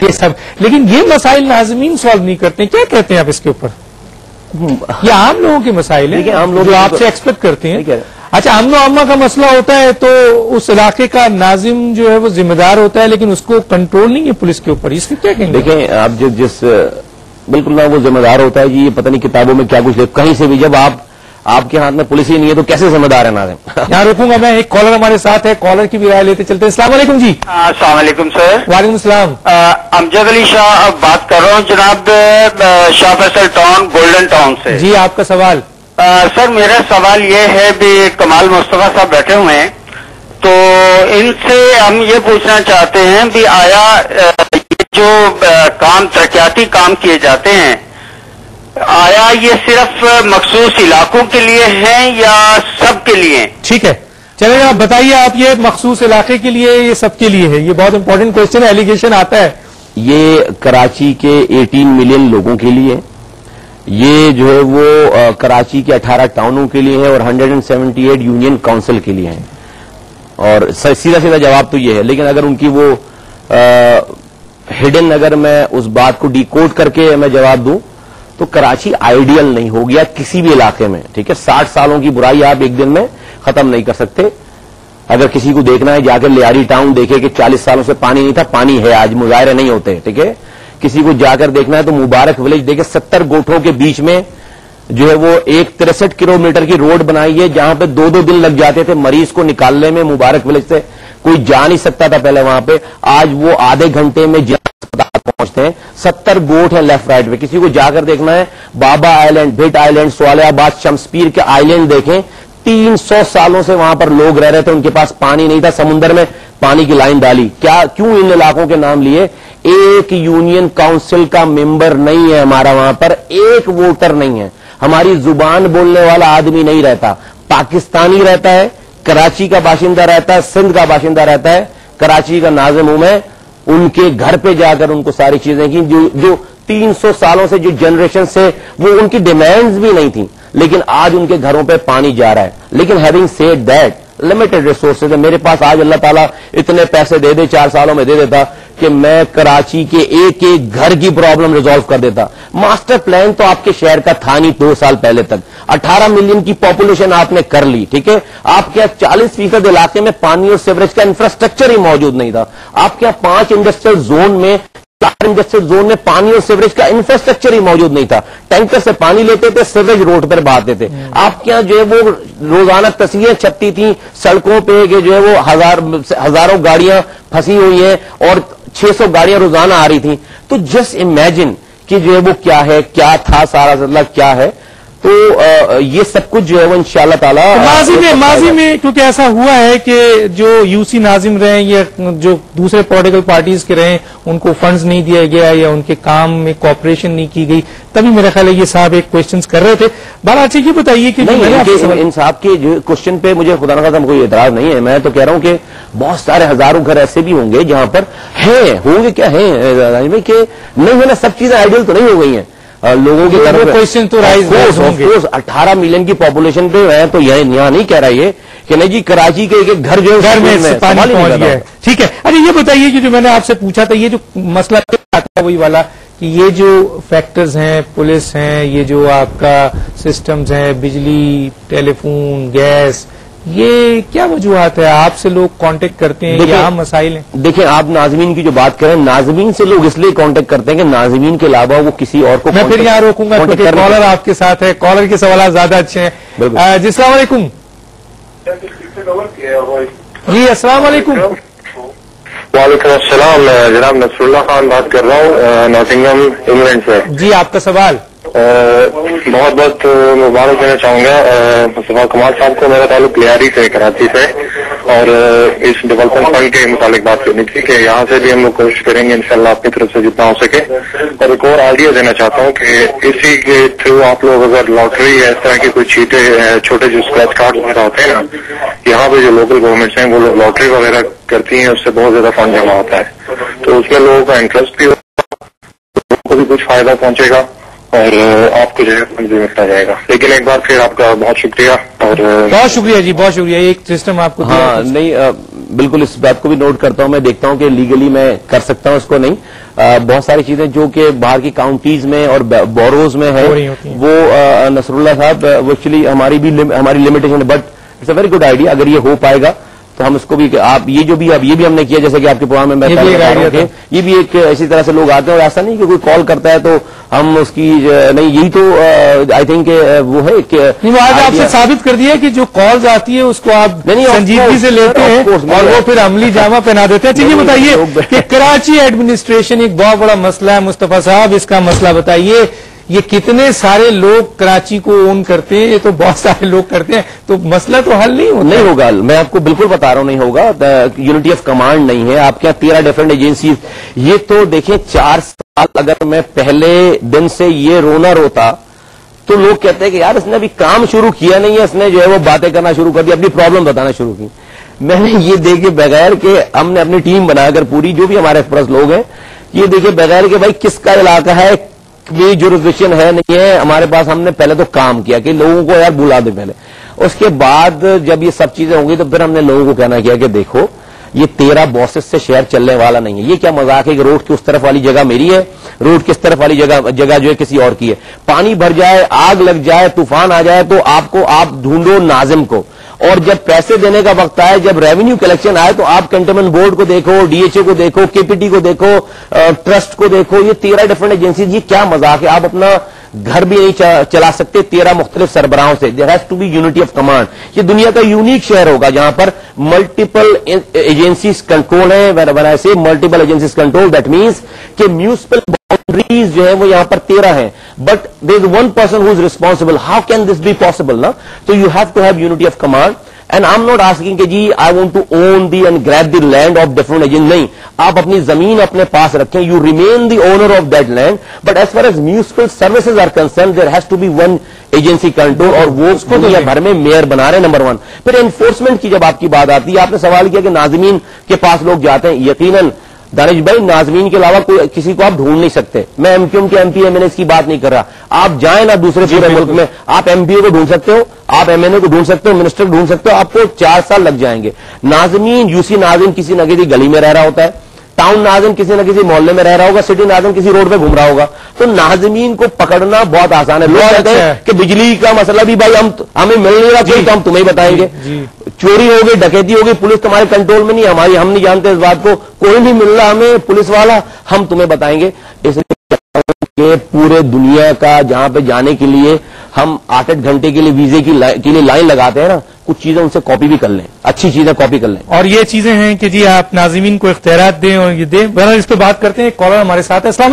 یہ سب، لیکن یہ مسائل ناظمین سالو نہیں کرتے، کیا کہتے ہیں آپ اس کے اوپر؟ یہ عام لوگوں کے مسائل ہیں جو آپ سے ایکسپیکٹ کرتے ہیں. اچھا، امن و امان کا مسئلہ ہوتا ہے تو اس علاقے کا ناظم جو ہے وہ ذمہ دار ہوتا ہے، لیکن اس کو کنٹرول نہیں ہے پولیس کے اوپر، اس کی کیا کہیں گے؟ دیکھیں، آپ جس بالکل نہ وہ ذمہ دار ہوتا ہے جی، یہ پتہ نہیں کتابوں میں کیا کچھ کہیں سے بھی، جب آپ کے ہاتھ میں پولیس ہی نہیں ہے تو کیسے ذمہ دار ہے ناظم؟ یہاں رکوں گا میں، ایک کالر ہمارے ساتھ ہے، کالر کی بھی رائے لیتے چلتے ہیں. السلام علیکم جی. السلام علیکم سر. وعلیکم السلام. امجد علی شاہ بات کر رہا ہوں جناب، شاہ فیصل ٹاؤن، گولڈن ٹاؤن سے. جی، آپ کا سوال. سر میرا سوال یہ ہے بھی کمال مصطفیٰ صاحب بیٹھے ہوئے ہیں، تو ان سے ہم یہ پوچھنا چاہتے ہیں بھی آیا جو کام ترقیاتی کام کیے جاتے ہیں، آیا یہ صرف مخصوص علاقوں کے لیے ہیں یا سب کے لیے؟ ٹھیک ہے، چلیں آپ بتائیے، آپ یہ مخصوص علاقے کے لیے یہ سب کے لیے ہے؟ یہ بہت امپورٹنٹ کوشچن ہے، ایلیگیشن آتا ہے. یہ کراچی کے 18 ملین لوگوں کے لیے، یہ جو ہے وہ کراچی کے 18 ٹاؤنوں کے لیے ہے اور 178 یونین کاؤنسل کے لیے ہیں. اور سیدھا جواب تو یہ ہے، لیکن اگر ان کی وہ ہڈن، اگر میں اس بات کو ڈیکوڈ کر کے میں جواب دوں تو کراچی آئیڈیل نہیں ہو گیا کسی بھی علاقے میں. ٹھیک ہے، 60 سالوں کی برائی آپ ایک دن میں ختم نہیں کر سکتے. اگر کسی کو دیکھنا ہے جا کے لیاری ٹاؤن دیکھے کہ 40 سالوں سے پانی نہیں تھا، پانی ہے، آج مظاہرے نہیں ہوتے. ٹھیک ہے، کسی کو جا کر دیکھنا ہے تو مبارک ولیج دیکھے، 70 گوٹھوں کے بیچ میں جو ہے وہ ایک 63 کلومیٹر کی روڈ بنائی ہے، جہاں پہ 2 دن لگ جاتے تھے مریض کو نکالنے میں. مبارک ولیج سے کوئی جا نہیں سکتا تھا پہلے وہاں پہ، آج وہ آدھے گھنٹے میں پہنچتے ہیں. 70 گوٹ ہیں لیفٹ رائٹ پہ. کسی کو جا کر دیکھنا ہے بابا آئیلینڈ، بھٹ آئیلینڈ، سوالیہ آباد، شمسپیر کے آئیلینڈ دیکھیں. 300 سالوں سے وہاں پر لوگ رہ رہے تھے، ان کے پاس پانی نہیں تھا، سمندر میں پانی کی لائن ڈالی. کیوں ان علاقوں کے نام لیے؟ ایک یونین کاؤنسل کا ممبر نہیں ہے ہمارا وہاں پر، ایک ووٹر نہیں ہے، ہماری زبان بولنے والا آدمی نہیں رہتا. پاکستانی رہتا ہے، کراچی کا باشندہ رہتا ہے، سندھ کا باشندہ رہتا ہے. کراچی کا ناظم ہوں میں، ان کے گھر پہ جا کر ان کو ساری چیزیں کی جو 300 سالوں سے جو جنریشن سے وہ ان کی ڈیمانڈز بھی نہیں تھیں، لیکن آج ان کے گھروں پہ پانی جا رہا ہے. لیکن having said that, limited resources ہے میرے پاس. آج اللہ تعالیٰ اتنے پیسے دے دے، 4 سالوں میں دے دیتا کہ میں کراچی کے ایک گھر کی پرابلم ریزالو کر دیتا. ماسٹر پلان تو آپ کے شہر کا تھا نہیں 2 سال پہلے تک. 18 ملین کی پاپولیشن آپ نے کر لی. ٹھیک ہے، آپ کے 40% علاقے میں پانی اور سیوریج کا انفراسٹرکچر ہی موجود نہیں تھا. آپ کے 5 انڈسٹریل زون میں، 4 انڈسٹریل زون میں پانی اور سیوریج کا انفراسٹرکچر ہی موجود نہیں تھا. ٹینکر سے پانی لیتے تھے، سیوریج روڈ پر بہاتے تھے. آپ کے یہاں جو ہے وہ روزانہ تصویریں چھپتی تھیں سڑکوں پہ کہ جو ہے وہ ہزاروں گاڑیاں پھنسی ہوئی ہیں اور 600 گاڑیاں روزانہ آ رہی تھیں. تو جسٹ امیجن کہ جو ہے وہ کیا ہے، کیا تھا سارا مسئلہ کیا ہے. تو یہ سب کچھ جو ہے وہ انشاءاللہ تعالی ماضی میں کیونکہ ایسا ہوا ہے کہ جو یو سی ناظم رہے یا جو دوسرے پولیٹیکل پارٹیز کے رہے ان کو فنڈز نہیں دیا گیا یا ان کے کام میں کوآپریشن نہیں کی گئی، تبھی میرا خیال ہے یہ صاحب ایک کوشچنز کر رہے تھے. بہرحال اچھا یہ بتائیے کہ ان صاحب کے جو کوشچن پہ مجھے خدا نخواستہ کوئی اعتراض نہیں ہے. میں تو کہہ رہا ہوں کہ بہت سارے ہزاروں گھر ایسے بھی ہوں گے جہاں پر ہوں گے کیا ہیں کہ نہیں ہے نا، سب چیزیں آئیڈیل تو نہیں ہو گئی ہیں لوگوں کی طرف. کوشچن تو 18 ملین کی پاپولیشن پہ ہے تو یہاں نہیں کہہ رہا یہ کہ نہیں جی کراچی کے ایک گھر جو ہے میں پانی پہنچ گیا ہے. ٹھیک ہے، اچھا یہ بتائیے کہ جو میں نے آپ سے پوچھا تھا، یہ جو مسئلہ آتا ہے وہی والا کہ یہ جو فیکٹرز ہیں، پولیس ہیں، یہ جو آپ کا سسٹمز ہیں، بجلی، ٹیلی فون، گیس، یہ کیا وجوہات ہے؟ آپ سے لوگ کانٹیکٹ کرتے ہیں یا عام مسائل ہیں؟ دیکھیں، آپ ناظمین کی جو بات کریں، ناظمین سے لوگ اس لیے کانٹیکٹ کرتے ہیں کہ ناظمین کے علاوہ وہ کسی اور کو. میں پھر یہاں روکوں گا کیونکہ کالر آپ کے ساتھ ہے، کالر کے سوالات زیادہ اچھے ہیں. جی السلام علیکم. جی السلام علیکم. وعلیکم السلام. جناب نصر اللہ خان بات کر رہا ہوں ناٹنگھم انگلینڈ سے. جی آپ کا سوال. بہت بہت مبارک دینا چاہوں گا مصطفیٰ کمال صاحب کو. میرا تعلق لیاری سے، کراچی سے، اور اس ڈیولپمنٹ فنڈ کے متعلق بات کرنی تھی کہ یہاں سے بھی ہم لوگ کوشش کریں گے انشاءاللہ اپنی طرف سے جتنا ہو سکے. اور ایک اور آئیڈیا دینا چاہتا ہوں کہ اسی کے تھرو آپ لوگ اگر لاٹری یا اس طرح کی کوئی چھوٹے جو اسکریچ کارڈ وغیرہ ہوتے ہیں نا، یہاں پہ جو لوکل گورنمنٹس ہیں وہ لاٹری وغیرہ کرتی ہیں، اس سے بہت زیادہ فنڈ جمع ہوتا ہے. تو اس میں لوگوں کا انٹرسٹ بھی ہوگا، لوگوں کو بھی کچھ فائدہ پہنچے گا اور آپ کو جو ہے فنڈ بھی ملتا جائے گا. لیکن ایک بار پھر آپ کا بہت شکریہ. اور بہت شکریہ جی، بہت شکریہ. ایک سسٹم آپ کو ہاں نہیں بالکل اس بات کو بھی نوٹ کرتا ہوں. میں دیکھتا ہوں کہ لیگلی میں کر سکتا ہوں اس کو نہیں. بہت ساری چیزیں جو کہ باہر کی کاؤنٹیز میں اور بوروز میں ہے وہ نصر اللہ صاحب وہ ایکچولی ہماری لمیٹیشن ہے. But it's a very good idea. اگر یہ ہو پائے گا تو ہم اس کو بھی آپ یہ جو بھی اب یہ بھی ہم نے کیا جیسے کہ آپ کے پروگرام میں یہ بھی ایک ایسی طرح سے لوگ آتے ہیں اور ایسا نہیں کہ کوئی کال کرتا ہے تو ہم اس کی نہیں. یہی تو آئی تھنک وہ ہے کہ آج آپ سے ثابت کر دیا کہ جو کالز آتی ہے اس کو آپ سنجیدگی سے لیتے ہیں اور وہ پھر عملی جامہ پہنا دیتے ہیں. چلیے بتائیے کہ کراچی ایڈمنسٹریشن ایک بہت بڑا مسئلہ ہے. مصطفیٰ صاحب اس کا مسئلہ بتائیے. یہ کتنے سارے لوگ کراچی کو اون کرتے ہیں، یہ تو بہت سارے لوگ کرتے ہیں، تو مسئلہ تو حل نہیں ہوگا. میں آپ کو بالکل بتا رہا ہوں نہیں ہوگا. یونٹی آف کمانڈ نہیں ہے آپ کے یہاں 13 ڈفرنٹ ایجنسیز. یہ تو دیکھیں 4 سال اگر میں پہلے دن سے یہ رونا روتا تو لوگ کہتے ہیں کہ یار اس نے ابھی کام شروع کیا نہیں ہے، اس نے جو ہے وہ باتیں کرنا شروع کر دی، اپنی پرابلم بتانا شروع کی. میں نے یہ دیکھے بغیر کہ ہم نے اپنی ٹیم بنا کر پوری جو بھی ہمارے ایکسپرس لوگ ہیں یہ دیکھے بغیر کہ بھائی کس کا علاقہ ہے، یہ جورسڈکشن ہے نہیں ہے ہمارے پاس. ہم نے پہلے تو کام کیا کہ لوگوں کو یار بلا دیں پہلے. اس کے بعد جب یہ سب چیزیں ہوں گی تو پھر ہم نے لوگوں کو کہنا کیا کہ دیکھو یہ 13 باسز سے شہر چلنے والا نہیں ہے. یہ کیا مذاق ہے کہ روڈ کی اس طرف والی جگہ میری ہے، روڈ کی اس طرف والی جگہ جو ہے کسی اور کی ہے. پانی بھر جائے، آگ لگ جائے، طوفان آ جائے تو آپ ڈھونڈو ناظم کو. اور جب پیسے دینے کا وقت آئے، جب ریونیو کلیکشن آئے تو آپ کنٹونمنٹ بورڈ کو دیکھو، ڈی ایچ اے کو دیکھو، کے پی ٹی کو دیکھو، ٹرسٹ کو دیکھو. یہ 13 ڈفرنٹ ایجنسیز. یہ کیا مذاق ہے؟ آپ اپنا گھر بھی نہیں چلا سکتے 13 مختلف سربراہوں سے. There has to be unity of command. یہ دنیا کا یونیک شہر ہوگا جہاں پر ملٹیپل ایجنسیز کنٹرول ہیں. when I say multiple agencies control that means کہ میونسپل باؤنڈریز جو ہے وہ یہاں پر 13 ہیں but there is one person who is responsible. How can this be possible نا؟ تو you have to have unity of command. And I am not asking کہ جی آئی want to own the and grab the land of different agent. نہیں، آپ اپنی زمین اپنے پاس رکھیں. You remain the owner of that land. But as far as municipal services are concern there has to be one agency control. اور وہ اس کو دنیا بھر میں میئر بنا رہے ہیں نمبر 1. پھر انفورسمنٹ کی جب آپ کی بات آتی ہے، آپ نے سوال کیا کہ ناظمین کے پاس لوگ جاتے ہیں. یقیناً دانش بھائی ناظمین کے علاوہ کوئی کسی کو آپ ڈھونڈ نہیں سکتے. میں ایم کیو ایم کے M P M N S کی بات نہیں کر رہا. آپ جائیں نا دوسرے پورے ملک میں، آپ ایم پی اے کو ڈھونڈ سکتے ہو، آپ ایم این اے کو ڈھونڈ سکتے ہو، منسٹر کو ڈھونڈ سکتے ہو. آپ کو 4 سال لگ جائیں گے. ناظمین یو سی ناظم کسی نہ کسی گلی میں رہ رہا ہوتا ہے، ٹاؤن ناظم کسی نہ کسی محلے میں رہ رہا ہوگا، سٹی ناظم کسی روڈ پہ گھوم رہا ہوگا. تو ناظمین کو پکڑنا بہت آسان ہے. لوگ کہتے ہیں کہ بجلی کا مسئلہ بھی بھائی ہمیں مل نہیں رہا کوئی تو ہم تمہیں بتائیں گے. چوری ہوگی، ڈکیتی ہوگی، پولیس تمہارے کنٹرول میں نہیں، ہماری ہم نہیں جانتے اس بات کو. کوئی نہیں مل رہا ہمیں پولیس والا، ہم تمہیں بتائیں گے. اس لیے کہ پورے دنیا کا جہاں پہ جانے کے لیے ہم 8-8 گھنٹے کے لیے ویزے کے لیے لائن لگاتے ہیں نا، کچھ چیزیں ان سے کاپی بھی کر لیں، اچھی چیزیں کاپی کر لیں. اور یہ چیزیں ہیں کہ جی آپ ناظمین کو اختیارات دیں اور یہ دیں. بہرحال اس پہ بات کرتے ہیں. ایک کالر ہمارے ساتھ ہے. السلام